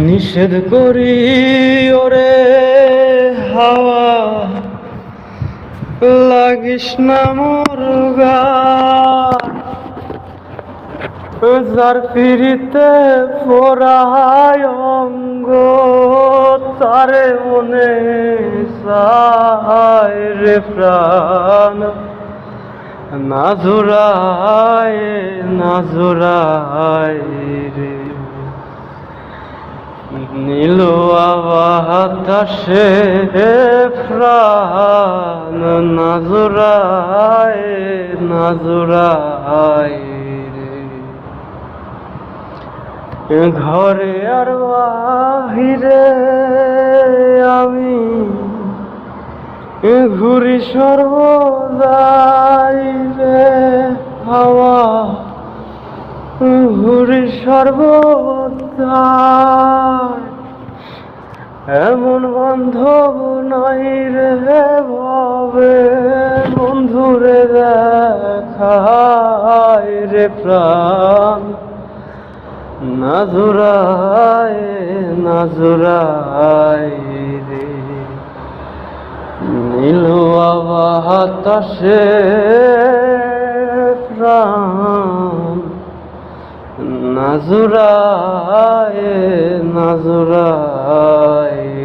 নিষেধ করি ওরে হাওয়া, লাগিস না মোর গায়ে। যার পিড়িতে পোড়ায় অঙ্গ, তারে মনে চায় রে প্রাণ। না জোড়ায় না জোড়ায় রে, নীল বাতাসে প্রাণ। না জোড়ায় না জোড়ায় রে, ঘরে আর বাহিরে আমি ঘুরি সর্বদাই রে হাওয়া, ঘুরি সর্বদাই। এমন বান্ধব নাই রে ভাবে, বন্ধুরে দেখায় রে প্রাণ। না জোড়ায় না জোড়ায় রে, নীল বাতাসে প্রাণ। না জোড়ায় না জোড়ায়।